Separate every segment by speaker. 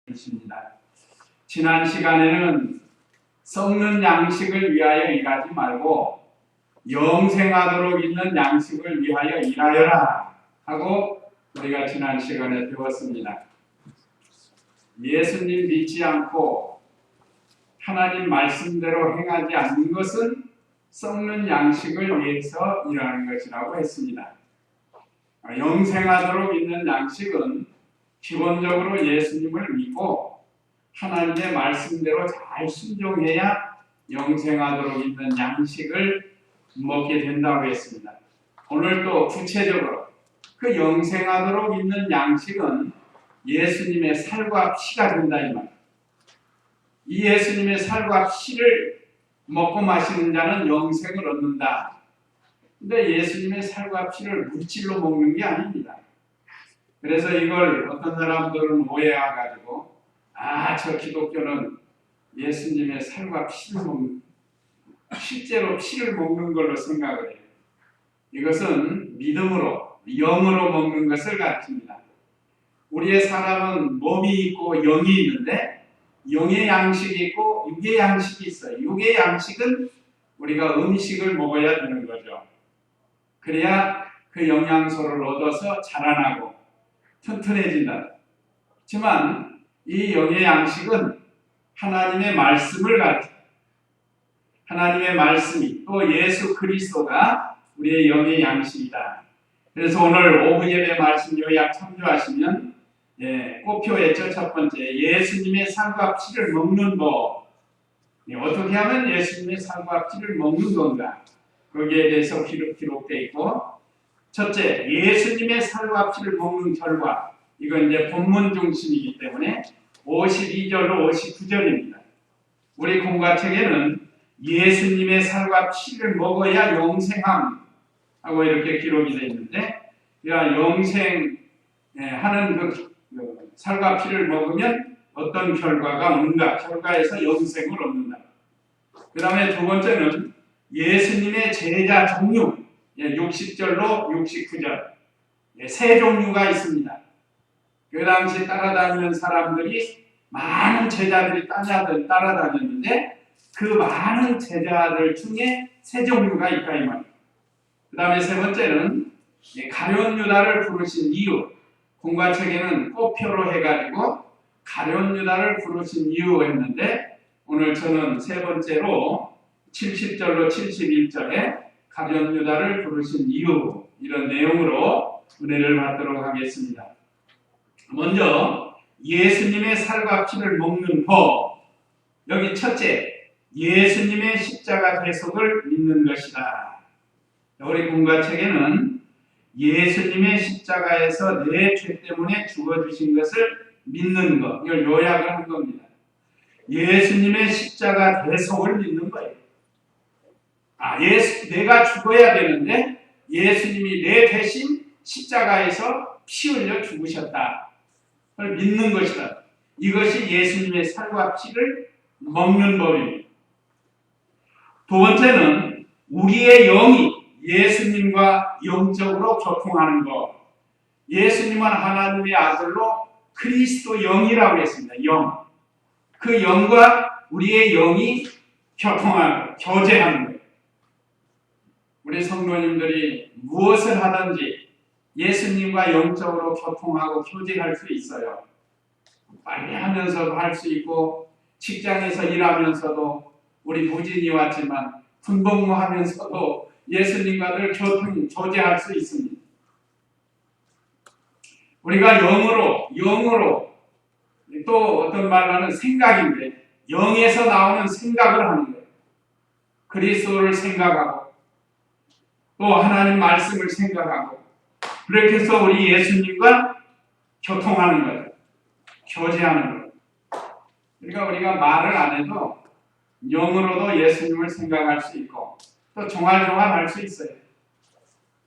Speaker 1: 있습니다. 지난 시간에는 썩는 양식을 위하여 일하지 말고 영생하도록 있는 양식을 위하여 일하여라 하고 우리가 지난 시간에 배웠습니다. 예수님 믿지 않고 하나님 말씀대로 행하지 않는 것은 썩는 양식을 위해서 일하는 것이라고 했습니다. 영생하도록 있는 양식은 기본적으로 예수님을 믿고 하나님의 말씀대로 잘 순종해야 영생하도록 있는 양식을 먹게 된다고 했습니다. 오늘 또 구체적으로 그 영생하도록 있는 양식은 예수님의 살과 피가 된다 이 말. 이 예수님의 살과 피를 먹고 마시는 자는 영생을 얻는다. 근데 예수님의 살과 피를 물질로 먹는 게 아닙니다. 그래서 이걸 어떤 사람들은 오해해가지고 저 기독교는 예수님의 살과 피를 먹는, 실제로 피를 먹는 걸로 생각을 해요. 이것은 믿음으로, 영으로 먹는 것을 가르칩니다. 우리의 사람은 몸이 있고 영이 있는데 영의 양식이 있고 육의 양식이 있어요. 육의 양식은 우리가 음식을 먹어야 되는 거죠. 그래야 그 영양소를 얻어서 자라나고 튼튼해진다. 하지만 이 영의 양식은 하나님의 말씀을 가르쳐요. 하나님의 말씀이 또 예수 그리스도가 우리의 영의 양식이다. 그래서 오늘 오후 예배 말씀 요약 참조하시면 꽃표했죠. 첫 번째, 예수님의 살과 피를 먹는 법. 어떻게 하면 예수님의 살과 피를 먹는 건가? 거기에 대해서 기록되어 있고, 첫째, 예수님의 살과 피를 먹는 결과. 이건 이제 본문 중심이기 때문에 52절로 59절입니다. 우리 공과책에는 예수님의 살과 피를 먹어야 영생함 하고 이렇게 기록이 되어 있는데, 영생하는 그 살과 피를 먹으면 어떤 결과가 오는가? 결과에서 영생을 얻는다. 그 다음에 두 번째는 예수님의 제자 종류, 60절로 69절. 세 종류가 있습니다. 그 당시 따라다니는 사람들이 많은 제자들이 따라다녔는데 그 많은 제자들 중에 세 종류가 있다 이 말이에요. 그 다음에 세 번째는 가룟 유다를 부르신 이유. 공과책에는 꽃표로 해가지고 가룟 유다를 부르신 이유 했는데 오늘 저는 세 번째로 70절로 71절에 가룟 유다를 부르신 이유 이런 내용으로 은혜를 받도록 하겠습니다. 먼저 예수님의 살과 피를 먹는 법. 여기 첫째, 예수님의 십자가 대속을 믿는 것이다. 우리 공과책에는 예수님의 십자가에서 내 죄 때문에 죽어주신 것을 믿는 것, 이걸 요약을 한 겁니다. 예수님의 십자가 대속을 믿는 거예요. 내가 죽어야 되는데 예수님이 내 대신 십자가에서 피 흘려 죽으셨다. 그걸 믿는 것이다. 이것이 예수님의 살과 피를 먹는 법입니다. 두 번째는 우리의 영이 예수님과 영적으로 교통하는 것. 예수님은 하나님의 아들로 그리스도 영이라고 했습니다. 영. 그 영과 우리의 영이 교제하는 거예요. 우리 성도님들이 무엇을 하든지 예수님과 영적으로 교통하고 교제할 수 있어요. 빨리 하면서도 할 수 있고 직장에서 일하면서도 우리 부진이 왔지만 군복무하면서도 예수님과 늘 교제할 수 있습니다. 우리가 영으로 또 어떤 말로는 생각인데 영에서 나오는 생각을 하는 거예요. 그리스도를 생각하고 또 하나님 말씀을 생각하고 그렇게 해서 우리 예수님과 교통하는 거예요. 교제하는 거예요. 그러니까 우리가 말을 안 해도 영으로도 예수님을 생각할 수 있고 또 종알종알 할 수 있어요.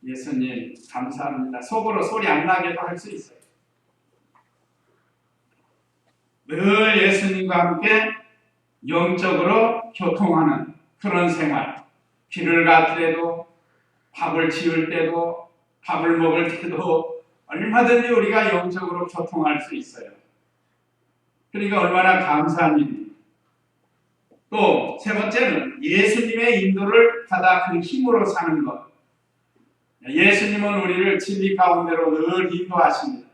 Speaker 1: 예수님 감사합니다. 속으로 소리 안 나게도 할 수 있어요. 늘 예수님과 함께 영적으로 교통하는 그런 생활. 길을 갈 때도 밥을 지을 때도 밥을 먹을 때도 얼마든지 우리가 영적으로 교통할 수 있어요. 그러니까 얼마나 감사한 일입니다. 또 세 번째는 예수님의 인도를 받아 그 힘으로 사는 것. 예수님은 우리를 진리 가운데로 늘 인도하십니다.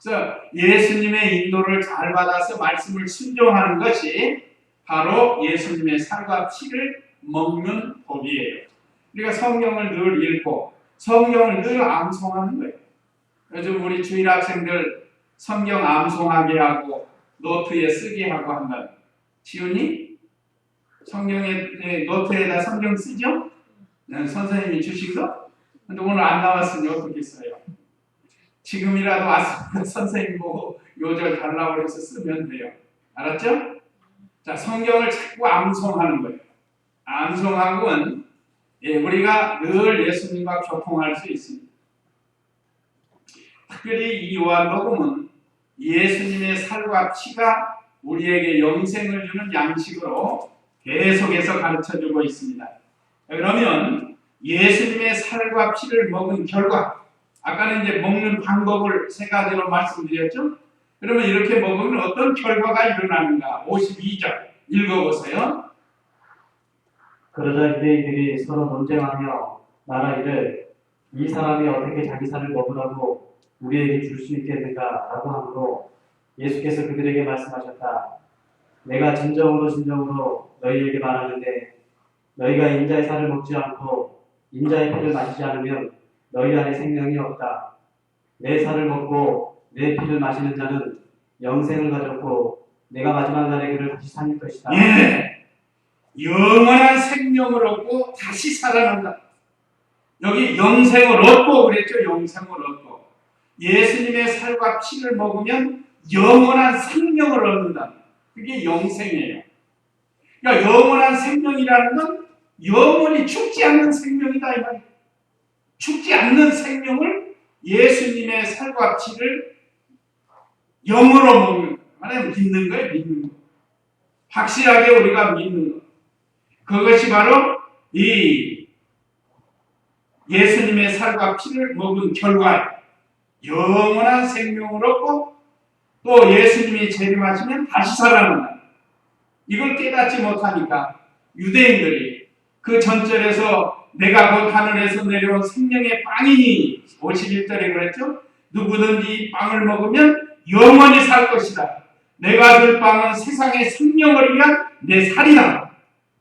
Speaker 1: 그래서 예수님의 인도를 잘 받아서 말씀을 순종하는 것이 바로 예수님의 살과 피를 먹는 법이에요. 우리가 성경을 늘 읽고 성경을 늘 암송하는 거예요. 요즘 우리 주일 학생들 성경 암송하게 하고 노트에 쓰게 하고 한다. 지훈이 성경에 노트에다 성경 쓰죠? 선생님이 주신 거? 근데 오늘 안 나왔으니 어떻게 써요? 지금이라도 와서 선생님 보고 요절 달라고 해서 쓰면 돼요. 알았죠? 자, 성경을 자꾸 암송하는 거예요. 암송하고는 우리가 늘 예수님과 교통할 수 있습니다. 특별히 이 요한복음은 예수님의 살과 피가 우리에게 영생을 주는 양식으로 계속해서 가르쳐주고 있습니다. 그러면 예수님의 살과 피를 먹은 결과, 아까는 이제 먹는 방법을 세 가지로 말씀드렸죠? 그러면 이렇게 먹으면 어떤 결과가 일어나는가? 52절 읽어보세요.
Speaker 2: 그러자 유대인들이 서로 논쟁하며 말하기를 이 사람이 어떻게 자기 살을 먹으라고 우리에게 줄 수 있겠는가 라고 하므로 예수께서 그들에게 말씀하셨다. 내가 진정으로 너희에게 말하는데 너희가 인자의 살을 먹지 않고 인자의 피를 마시지 않으면 너희 안에 생명이 없다. 내 살을 먹고 내 피를 마시는 자는 영생을 가졌고 내가 마지막 날에 그를 다시 살릴 것이다.
Speaker 1: 영원한 생명을 얻고 다시 살아난다. 여기 영생을 얻고 그랬죠. 영생을 얻고 예수님의 살과 피를 먹으면 영원한 생명을 얻는다. 그게 영생이에요. 그러니까 영원한 생명이라는 건 영원히 죽지 않는 생명이다 이 말이에요. 죽지 않는 생명을 예수님의 살과 피를 영으로 먹는 거예요. 말하면 믿는 거예요. 믿는 거. 확실하게 우리가 믿는 거. 그것이 바로 이 예수님의 살과 피를 먹은 결과 영원한 생명을 얻고 또 예수님이 재림하시면 다시 살아난다. 이걸 깨닫지 못하니까 유대인들이 그 전절에서 내가 곧 하늘에서 내려온 생명의 빵이니 51절에 그랬죠. 누구든지 이 빵을 먹으면 영원히 살 것이다. 내가 줄 빵은 세상의 생명을 위한 내 살이다.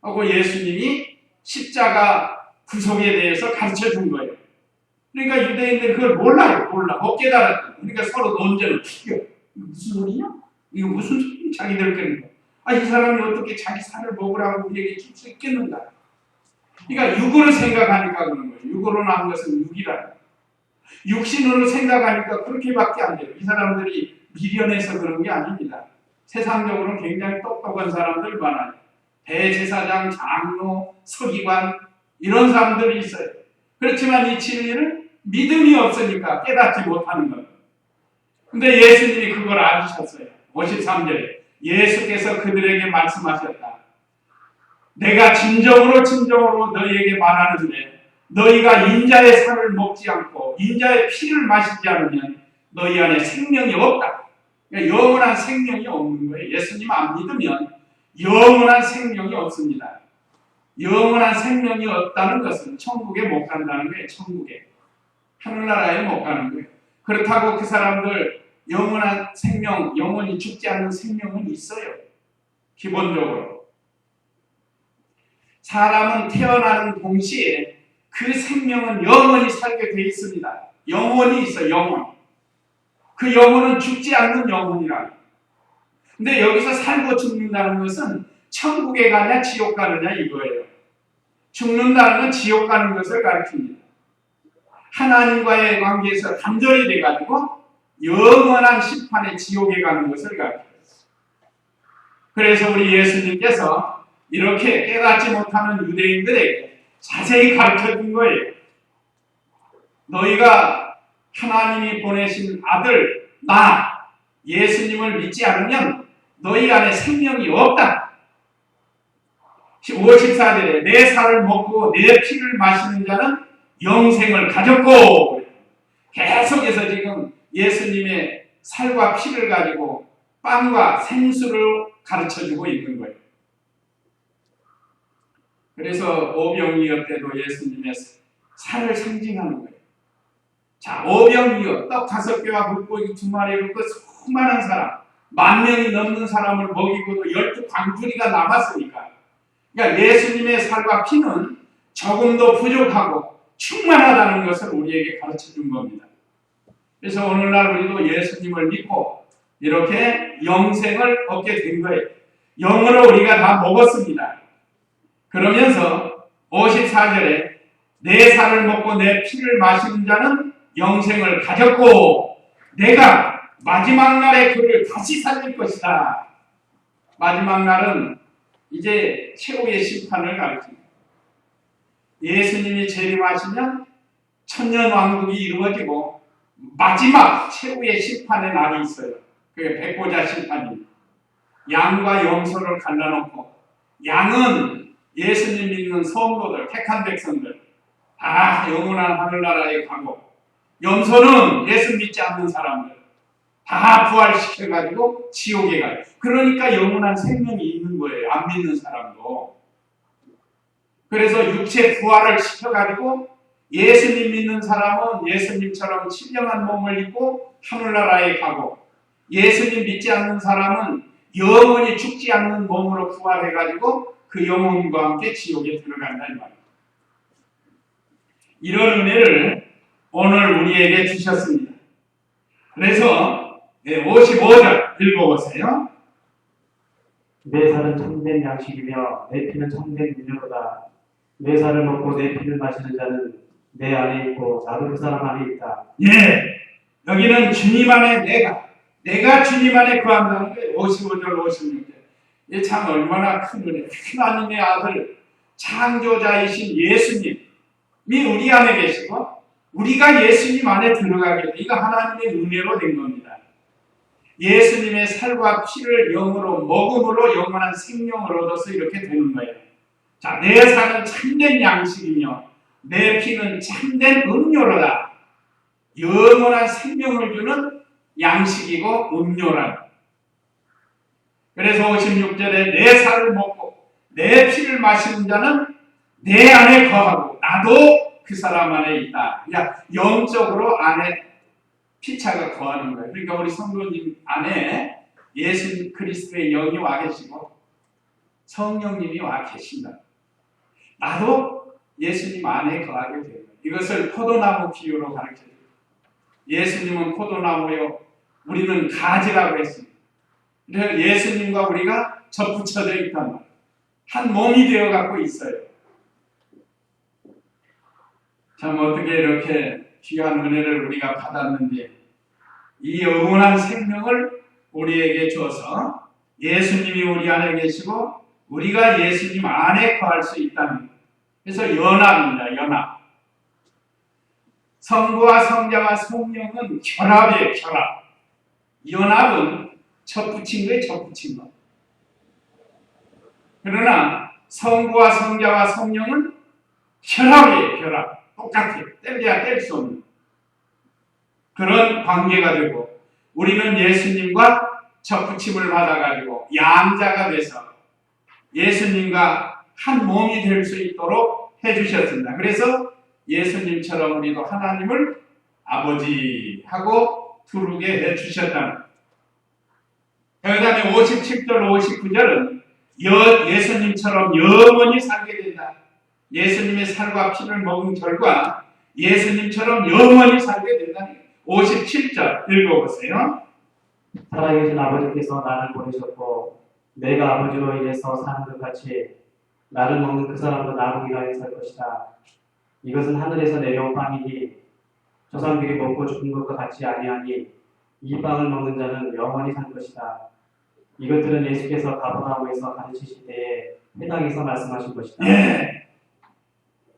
Speaker 1: 하고 예수님이 십자가 구속에 대해서 가르쳐 준 거예요. 그러니까 유대인들은 그걸 몰라요. 못 깨달았다. 그러니까 서로 논쟁을. 이거 무슨 소리냐? 이거 무슨 소리냐? 자기들끼리. 이 사람이 어떻게 자기 살을 먹으라고 우리에게 줄 수 있겠는가? 그러니까 육으로 생각하니까 그런 거예요. 육으로 나온 것은 육이라. 육신으로 생각하니까 그렇게밖에 안 돼요. 이 사람들이 미련해서 그런 게 아닙니다. 세상적으로는 굉장히 똑똑한 사람들 많아요. 대제사장, 장로, 서기관 이런 사람들이 있어요. 그렇지만 이 진리를 믿음이 없으니까 깨닫지 못하는 거예요. 근데 예수님이 그걸 아시셨어요. 53절에 예수께서 그들에게 말씀하셨다. 내가 진정으로 너희에게 말하는데 너희가 인자의 살을 먹지 않고 인자의 피를 마시지 않으면 너희 안에 생명이 없다. 그러니까 영원한 생명이 없는 거예요. 예수님 안 믿으면 영원한 생명이 없습니다. 영원한 생명이 없다는 것은 천국에 못 간다는 거예요. 천국에. 하늘나라에 못 가는 거예요. 그렇다고 그 사람들 영원한 생명, 영원히 죽지 않는 생명은 있어요. 기본적으로. 사람은 태어나는 동시에 그 생명은 영원히 살게 되어 있습니다. 영원히 있어요. 영원. 그 영혼은 죽지 않는 영혼이라. 근데 여기서 살고 죽는다는 것은 천국에 가냐 지옥 가느냐 이거예요. 죽는다는 건 지옥 가는 것을 가르칩니다. 하나님과의 관계에서 단절이 돼가지고 영원한 심판의 지옥에 가는 것을 가르쳐요. 그래서 우리 예수님께서 이렇게 깨닫지 못하는 유대인들에게 자세히 가르쳐준 거예요. 너희가 하나님이 보내신 아들 나 예수님을 믿지 않으면 너희 안에 생명이 없다. 54절에 내 살을 먹고 내 피를 마시는 자는 영생을 가졌고 계속해서 지금 예수님의 살과 피를 가지고 빵과 생수를 가르쳐주고 있는 거예요. 그래서 오병이어 때도 예수님의 살을 상징하는 거예요. 자, 오병이어 떡 5개와 물고기 2마리를 그 수많은 사람, 10,000명이 넘는 사람을 먹이고도 12광주리가 남았으니까, 그러니까 예수님의 살과 피는 조금도 부족하고 충만하다는 것을 우리에게 가르쳐 준 겁니다. 그래서 오늘날 우리도 예수님을 믿고 이렇게 영생을 얻게 된 거예요. 영으로 우리가 다 먹었습니다. 그러면서 54절에 내 살을 먹고 내 피를 마시는 자는 영생을 가졌고 내가 마지막 날에 그를 다시 살릴 것이다. 마지막 날은 이제 최후의 심판을 가르칩니다. 예수님이 재림하시면 천년왕국이 이루어지고 마지막 최후의 심판의 날이 있어요. 그게 백보자 심판입니다. 양과 염소를 갈라놓고, 양은 예수님 믿는 성도들, 택한 백성들 다 영원한 하늘나라에 가고, 염소는 예수 믿지 않는 사람들 다 부활시켜가지고 지옥에 가요. 그러니까 영원한 생명이 있는 거예요. 안 믿는 사람도. 그래서 육체 부활을 시켜가지고 예수님 믿는 사람은 예수님처럼 신령한 몸을 입고 하늘나라에 가고, 예수님 믿지 않는 사람은 영원히 죽지 않는 몸으로 부활해가지고 그 영혼과 함께 지옥에 들어간다 이 말입니다. 이런 은혜를 오늘 우리에게 주셨습니다. 그래서 55절 읽어보세요.
Speaker 2: 내 살은 참된 양식이며 내 피는 참된 유료로다. 내 살을 먹고 내 피를 마시는 자는 내 안에 있고 나도 그 사람 안에 있다.
Speaker 1: 예, 여기는 주님 안에 내가 주님 안에 거한다는 게 55절 56절. 이게 참 얼마나 큰 은혜. 하나님의 아들 창조자이신 예수님이 우리 안에 계시고 우리가 예수님 안에 들어가게 돼. 이거 하나님의 은혜로 된 겁니다. 예수님의 살과 피를 영으로 먹음으로 영원한 생명을 얻어서 이렇게 되는 거예요. 자, 내 살은 참된 양식이며 내 피는 참된 음료로다. 영원한 생명을 주는 양식이고 음료라. 그래서 56절에 내 살을 먹고 내 피를 마시는 자는 내 안에 거하고 나도 그 사람 안에 있다. 야, 영적으로 안에 피차가 거하는 거예요. 그러니까 우리 성도님 안에 예수 그리스도의 영이 와 계시고 성령님이 와 계신다. 나도 예수님 안에 거하게 되는 거예요. 이것을 포도나무 비유로 가르쳐줍니다. 예수님은 포도나무요, 우리는 가지라고 했습니다. 그래서 예수님과 우리가 접붙여져 있단 말이에요. 한 몸이 되어 갖고 있어요. 참 어떻게 이렇게 귀한 은혜를 우리가 받았는지, 이 영원한 생명을 우리에게 주어서 예수님이 우리 안에 계시고 우리가 예수님 안에 거할 수 있다는 거예요. 그래서 연합입니다. 연합. 성부와 성자와 성령은 결합이에요. 결합. 연합은 접붙인 거예요. 접붙인 거. 그러나 성부와 성자와 성령은 결합이에요. 결합. 똑같아요. 뗄래야 뗄 수 없는 그런 관계가 되고, 우리는 예수님과 접붙임을 받아가지고 양자가 돼서 예수님과 한 몸이 될 수 있도록 해주셨습니다. 그래서 예수님처럼 우리도 하나님을 아버지하고 부르게 해주셨다는 거예요. 그 다음에 57절 59절은 예수님처럼 영원히 살게 된다. 예수님의 살과 피를 먹은 결과 예수님처럼 영원히 살게 된다. 57절 읽어보세요.
Speaker 2: 살아계신 아버지께서 나를 보내셨고 내가 아버지로 인해서 사는 것 같이 나를 먹는 그 사람도 나로 인하여 살 것이다. 이것은 하늘에서 내려온 빵이니 조상들이 먹고 죽은 것과 같이 아니하니 이 빵을 먹는 자는 영원히 살 것이다. 이것들은 예수께서 가버나움에서 가르치실 때에 회당에서 말씀하신 것이다.
Speaker 1: 예.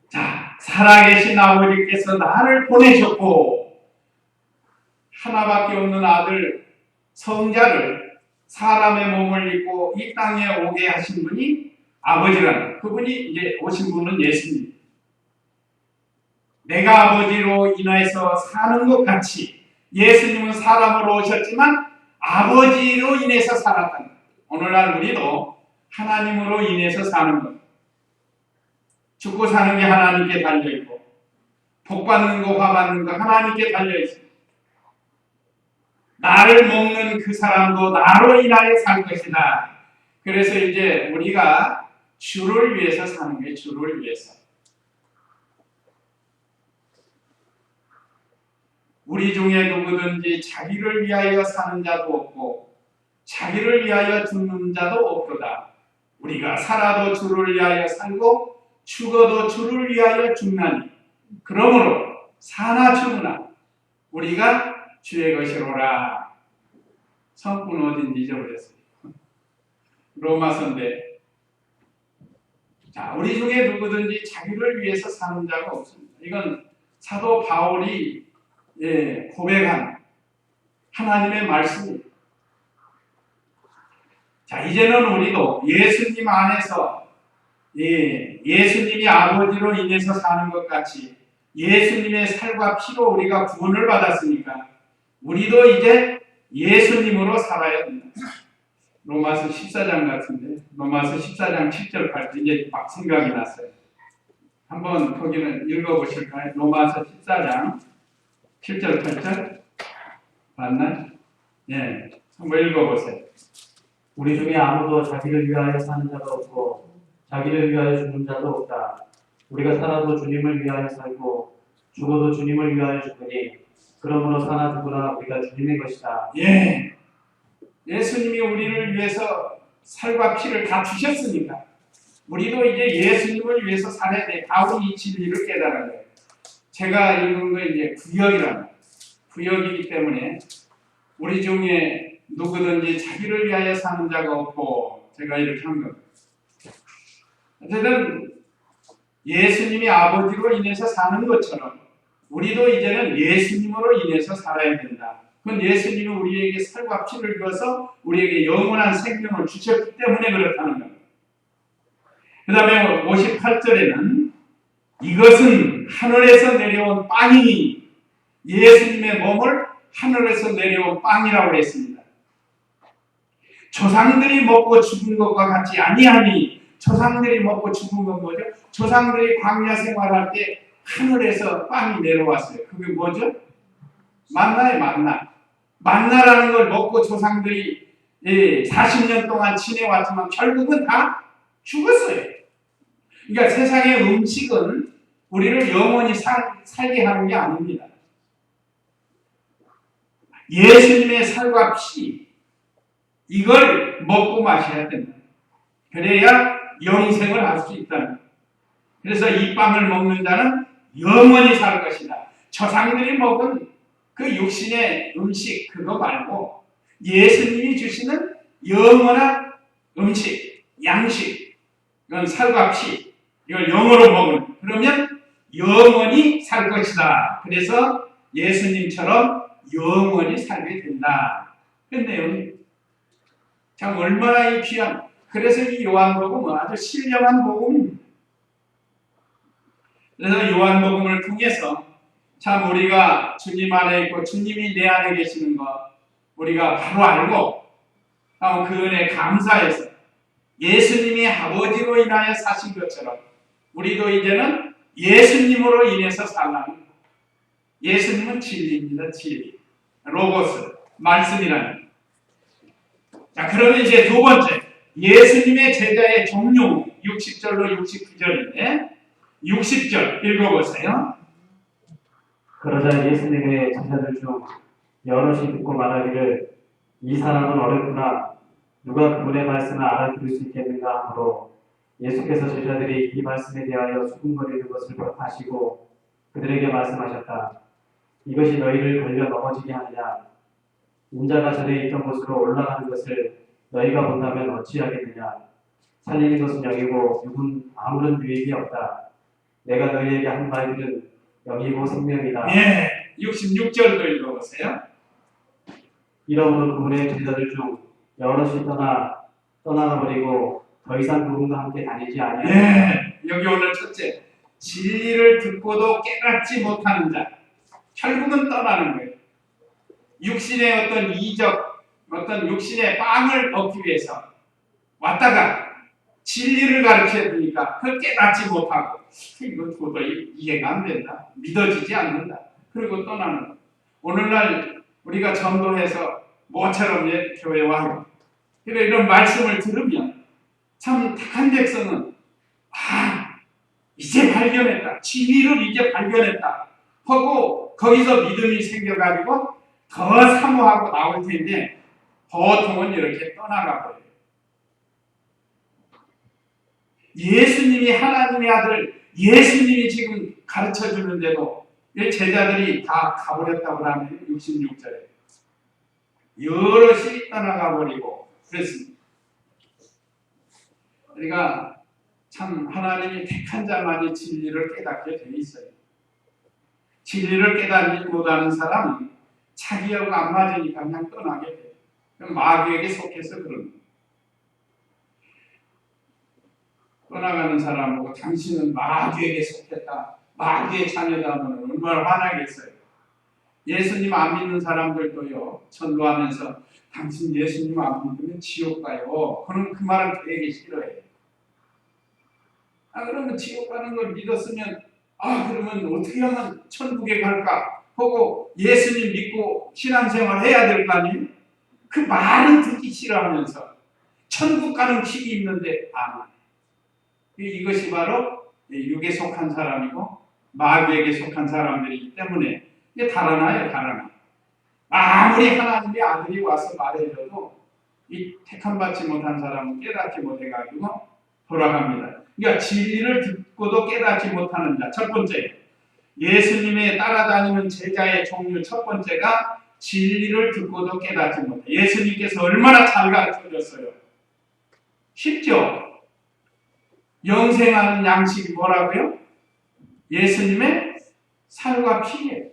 Speaker 1: 자, 살아계신 아버지께서 나를 보내셨고 하나밖에 없는 아들 성자를 사람의 몸을 입고 이 땅에 오게 하신 분이 아버지라는, 그분이 이제 오신 분은 예수님. 내가 아버지로 인해서 사는 것 같이 예수님은 사람으로 오셨지만 아버지로 인해서 살았다는 거예요. 오늘날 우리도 하나님으로 인해서 사는 것. 죽고 사는 게 하나님께 달려있고 복 받는 거, 화 받는 거 하나님께 달려있습니다. 나를 먹는 그 사람도 나로 인하여 살 것이다. 그래서 이제 우리가 주를 위해서 사는 거예요. 주를 위해서. 우리 중에 누구든지 자기를 위하여 사는 자도 없고 자기를 위하여 죽는 자도 없도다. 우리가 살아도 주를 위하여 살고 죽어도 주를 위하여 죽나니 그러므로 사나 죽으나 우리가 주의 것이로라. 성분 어딘지 잊어버렸어요. 로마서인데, 자, 우리 중에 누구든지 자기를 위해서 사는 자가 없습니다. 이건 사도 바울이 고백한 하나님의 말씀입니다. 자, 이제는 우리도 예수님 안에서 예수님이 아버지로 인해서 사는 것 같이 예수님의 살과 피로 우리가 구원을 받았으니까 우리도 이제 예수님으로 살아야 된다. 로마서 14장 같은데, 로마서 14장 7절 8절 이제 막 생각이 났어요. 한번 거기는 읽어보실까요? 로마서 14장 7절 8절 맞나요? 예, 한번 읽어보세요.
Speaker 2: 우리 중에 아무도 자기를 위하여 사는 자도 없고 자기를 위하여 죽는 자도 없다. 우리가 살아도 주님을 위하여 살고 죽어도 주님을 위하여 죽으니 그러므로 사나 죽으나 우리가 주님의 것이다.
Speaker 1: 예, 예수님이 우리를 위해서 살과 피를 다 주셨으니까 우리도 이제 예수님을 위해서 살아야 돼. 바울이 이 진리를 깨달은 거예요. 제가 읽은 거 이제 구역이라는 거예요. 구역이기 때문에 우리 중에 누구든지 자기를 위하여 사는 자가 없고 제가 이렇게 한 겁니다. 어쨌든 예수님이 아버지로 인해서 사는 것처럼 우리도 이제는 예수님으로 인해서 살아야 된다. 그건 예수님이 우리에게 살과 피를 주어서 우리에게 영원한 생명을 주셨기 때문에 그렇다는 겁니다. 그 다음에 58절에는 이것은 하늘에서 내려온 빵이니 예수님의 몸을 하늘에서 내려온 빵이라고 했습니다. 조상들이 먹고 죽은 것과 같이 아니하니 조상들이 먹고 죽은 건 뭐죠? 조상들이 광야 생활할 때 하늘에서 빵이 내려왔어요. 그게 뭐죠? 만나예요, 만나. 만나라는 걸 먹고 조상들이 40년 동안 지내왔지만 결국은 다 죽었어요. 그러니까 세상의 음식은 우리를 영원히 살게 하는 게 아닙니다. 예수님의 살과 피, 이걸 먹고 마셔야 된다. 그래야 영생을 할 수 있다. 그래서 이 빵을 먹는 자는 영원히 살 것이다. 조상들이 먹은 그 육신의 음식 그거 말고 예수님이 주시는 영원한 음식, 양식, 이건 살과 피, 이걸 영으로 먹으면 그러면 영원히 살 것이다. 그래서 예수님처럼 영원히 살게 된다. 그 내용이 참 얼마나 이 귀한. 그래서 이 요한복음은 아주 신령한 복음입니다. 그래서 요한복음을 통해서 참 우리가 주님 안에 있고 주님이 내 안에 계시는 것 우리가 바로 알고 그 은혜 감사해서 예수님이 아버지로 인하여 사신 것처럼 우리도 이제는 예수님으로 인해서 살라는 예수님은 진리입니다. 진리. 로고스, 말씀이라는. 자, 그러면 이제 두 번째 예수님의 제자의 종류 60절로 69절인데 60절 읽어보세요.
Speaker 2: 그러자 예수님의 제자들 중 여럿이 듣고 말하기를 이 사람은 어렵구나. 누가 그분의 말씀을 알아들을 수 있겠는가 하므로 예수께서 제자들이 이 말씀에 대하여 수군거리는 것을 아시고 그들에게 말씀하셨다. 이것이 너희를 걸려 넘어지게 하느냐. 인자가 전에 있던 곳으로 올라가는 것을 너희가 본다면 어찌하겠느냐. 살리는 것은 영이고 육은 아무런 유익이 없다. 내가 너희에게 한 말들은 영이고 생명이다.
Speaker 1: 예, 66절도 읽어보세요.
Speaker 2: 이러므로 그분의 제자들 중 여럿이 떠나가 버리고 더 이상 그분과 함께 다니지 아니하니라.
Speaker 1: 예, 여기 오늘 첫째 진리를 듣고도 깨닫지 못하는 자 결국은 떠나는 거예요. 육신의 어떤 이적 어떤 육신의 빵을 얻기 위해서 왔다가 진리를 가르쳐 주니까 그걸 깨닫지 못하고 이거 도저히 이해가 안 된다. 믿어지지 않는다. 그리고 떠나는. 오늘날 우리가 전도해서 모처럼 교회 와요. 이런 말씀을 들으면 참 택한 백성은 이제 발견했다. 진리를 이제 발견했다. 하고 거기서 믿음이 생겨가지고 더 사모하고 나올 텐데 보통은 이렇게 떠나가 버려요. 예수님이 하나님의 아들, 예수님이 지금 가르쳐 주는데도 제자들이 다 가버렸다고 하면 66절에 여럿이 떠나가 버리고 그랬습니다. 우리가 참 하나님이 택한 자만이 진리를 깨닫게 돼 있어요. 진리를 깨닫지 못하는 사람은 자기하고 안 맞으니까 그냥 떠나게 돼요. 마귀에게 속해서 그런 거예요. 떠나가는 사람 보고 당신은 마귀에게 속했다. 마귀의 자녀다 하면 얼마나 화나겠어요. 예수님 안 믿는 사람들도요. 전도하면서 당신 예수님 안 믿으면 지옥 가요. 그럼 그 말은 되게 싫어해요. 그러면 지옥 가는 걸 믿었으면 그러면 어떻게 하면 천국에 갈까? 하고 예수님 믿고 신앙생활 해야 될 거 아니에요? 그 말은 듣기 싫어하면서 천국 가는 길이 있는데 안 해. 이것이 바로 육에 속한 사람이고 마귀에게 속한 사람들이기 때문에 이게 달아나요, 달아나. 아무리 하나님의 아들이 와서 말해줘도 이 택함받지 못한 사람은 깨닫지 못해가지고 돌아갑니다. 그러니까 진리를 듣고도 깨닫지 못하는 자. 첫 번째, 예수님의 따라다니는 제자의 종류 첫 번째가 진리를 듣고도 깨닫지 못해. 예수님께서 얼마나 잘 가르쳐줬어요. 쉽죠? 영생하는 양식이 뭐라고요? 예수님의 살과 피예요.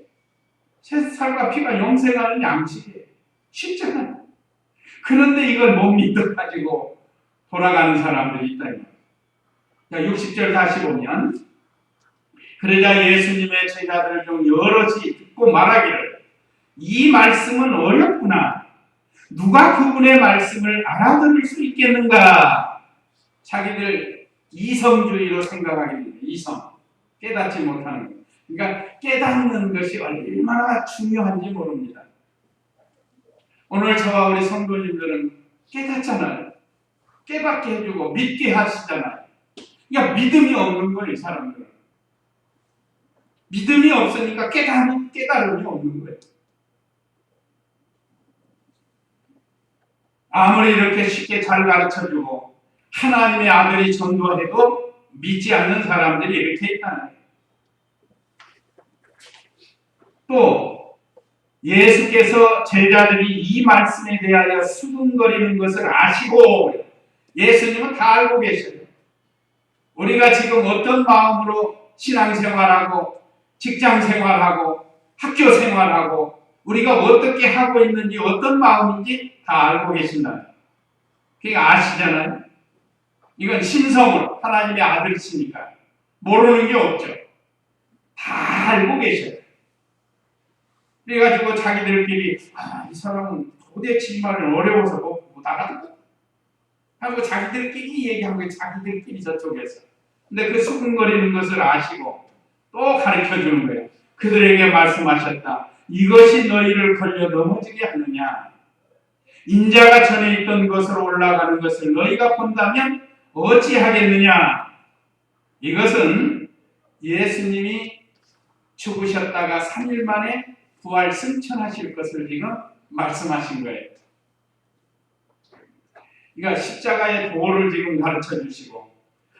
Speaker 1: 살과 피가 영생하는 양식이에요. 쉽잖아요. 그런데 이걸 못 믿어가지고 돌아가는 사람들이 있다. 60절 다시 보면 그러자 예수님의 제자들 중 여럿이 듣고 말하기를 이 말씀은 어렵구나. 누가 그분의 말씀을 알아들을 수 있겠는가? 자기들 이성주의로 생각하게 됩니다. 이성. 깨닫지 못하는 것. 그러니까 깨닫는 것이 얼마나 중요한지 모릅니다. 오늘 저와 우리 성도님들은 깨닫잖아요. 깨닫게 해주고 믿게 하시잖아요. 그러니까 믿음이 없는 거예요, 이 사람들은. 믿음이 없으니까 깨달음이 없는 거예요. 아무리 이렇게 쉽게 잘 가르쳐주고 하나님의 아들이 전도해도 믿지 않는 사람들이 이렇게 있다는 거예요. 또 예수께서 제자들이 이 말씀에 대하여 수군거리는 것을 아시고 예수님은 다 알고 계셔요. 우리가 지금 어떤 마음으로 신앙생활하고 직장생활하고 학교생활하고 우리가 어떻게 하고 있는지 어떤 마음인지 다 알고 계신다. 그러니까 아시잖아요. 이건 신성으로 하나님의 아들이시니까 모르는 게 없죠. 다 알고 계셔요. 그래가지고 자기들끼리 이 사람은 도대체 이 말은 어려워서 못 알아듣고 하고 자기들끼리 얘기하고 자기들끼리 저쪽에서 근데 그 수군거리는 것을 아시고 또 가르쳐주는 거예요. 그들에게 말씀하셨다. 이것이 너희를 걸려 넘어지게 하느냐. 인자가 전에 있던 것으로 올라가는 것을 너희가 본다면 어찌하겠느냐. 이것은 예수님이 죽으셨다가 3일 만에 부활 승천하실 것을 지금 말씀하신 거예요. 그러니까 십자가의 도를 지금 가르쳐 주시고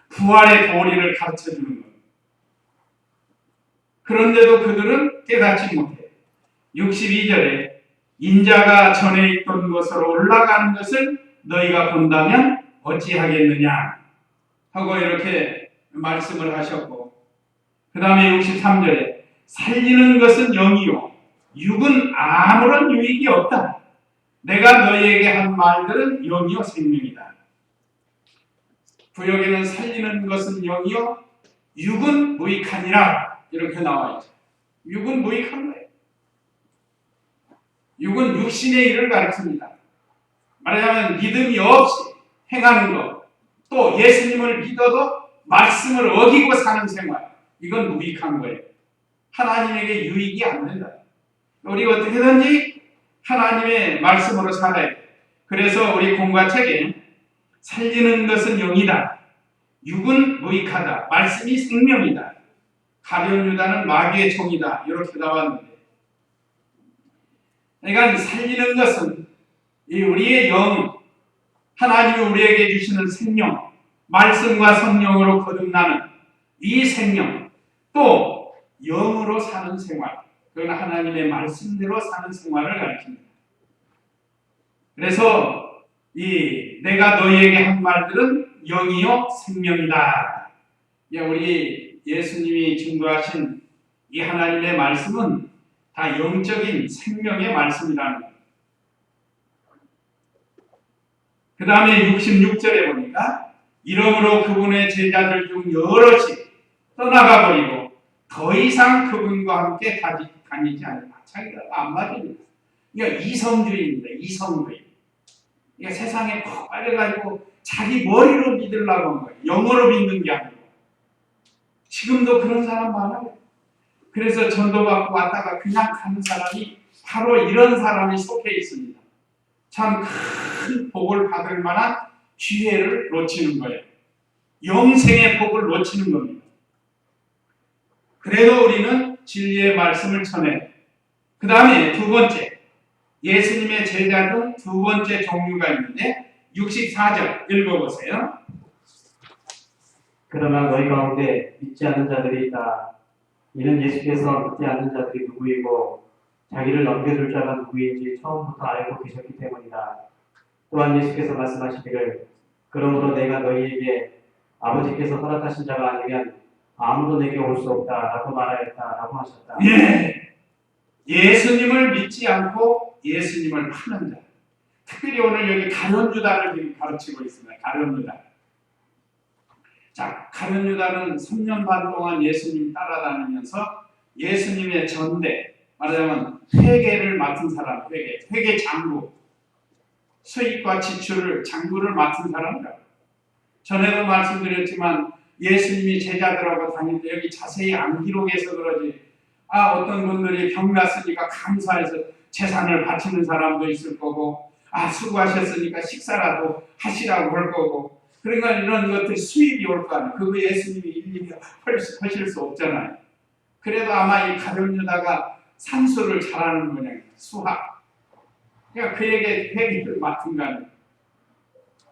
Speaker 1: 부활의 도리를 가르쳐 주는 거예요. 그런데도 그들은 깨닫지 못해요. 62절에 인자가 전에 있던 것으로 올라가는 것을 너희가 본다면 어찌하겠느냐 하고 이렇게 말씀을 하셨고 그 다음에 63절에 살리는 것은 영이요 육은 아무런 유익이 없다. 내가 너희에게 한 말들은 영이요 생명이다. 구역에는 살리는 것은 영이요 육은 무익하니라 이렇게 나와 있죠. 육은 무익한 거예요. 육은 육신의 일을 가르칩니다. 말하자면 믿음이 없이 행하는 것, 또 예수님을 믿어도 말씀을 어기고 사는 생활, 이건 무익한 거예요. 하나님에게 유익이 안 된다. 우리가 어떻게든지 하나님의 말씀으로 살아야 돼. 그래서 우리 공과책에 살리는 것은 영이다, 육은 무익하다, 말씀이 생명이다, 가룟 유다는 마귀의 종이다, 이렇게 나왔는데, 그러니까 살리는 것은 이 우리의 영, 하나님이 우리에게 주시는 생명, 말씀과 성령으로 거듭나는 이 생명, 또 영으로 사는 생활, 그건 하나님의 말씀대로 사는 생활을 가르칩니다. 그래서 이 내가 너희에게 한 말들은 영이요 생명이다. 우리 예수님이 증거하신 이 하나님의 말씀은 다 영적인 생명의 말씀이라는 거예요. 그 다음에 66절에 보니까 이러므로 그분의 제자들 중 여럿이 떠나가 버리고 더 이상 그분과 함께 다니지 않는다. 자기가 안 맞습니다. 그러니까 이성주의입니다. 이성주의. 그러니까 세상에 푹 빠져가지고 자기 머리로 믿으려고 한 거예요. 영어로 믿는 게 아니고. 지금도 그런 사람 많아요. 그래서 전도받고 왔다가 그냥 가는 사람이 바로 이런 사람이 속해 있습니다. 참 큰 복을 받을 만한 기회를 놓치는 거예요. 영생의 복을 놓치는 겁니다. 그래도 우리는 진리의 말씀을 전해. 그 다음에 두 번째, 예수님의 제자 중 두 번째 종류가 있는데 64절 읽어보세요.
Speaker 2: 그러나 너희 가운데 믿지 않는 자들이 있다. 이는 예수께서 믿지 않는 자들이 누구이고 자기를 넘겨줄 자가 누구인지 처음부터 알고 계셨기 때문이다. 또한 예수께서 말씀하시기를 그러므로 내가 너희에게 아버지께서 허락하신 자가 아니면 아무도 내게 올 수 없다 라고 말하였다라고 하셨다.
Speaker 1: 예수님을 믿지 않고 예수님을 파는 자. 특별히 오늘 여기 가룟 유다를 가르치고 있습니다. 가룟 유다. 자, 가룟 유다는 3년 반 동안 예수님 따라다니면서 예수님의 전대, 말하자면 회계를 맡은 사람, 회계 장부, 수입과 지출을 장부를 맡은 사람이라고. 전에도 말씀드렸지만 예수님이 제자들하고 다닐 때 여기 자세히 안 기록해서 그러지. 어떤 분들이 병났으니까 감사해서 재산을 바치는 사람도 있을 거고, 수고하셨으니까 식사라도 하시라고 할 거고. 그러니까 이런 것들 수입이 올 거 아니에요. 그거 예수님이 일일이 하실 수 없잖아요. 그래도 아마 이 가룟 유다가 산수를 잘하는 모양이에요. 수학. 그러니까 그에게 회계를 맡은 거 아니에요.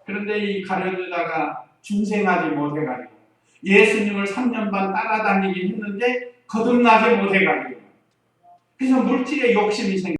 Speaker 1: 그런데 이 가룟 유다가 중생하지 못해가지고 예수님을 3년 반 따라다니긴 했는데 거듭나지 못해가지고 그래서 물질에 욕심이 생겨.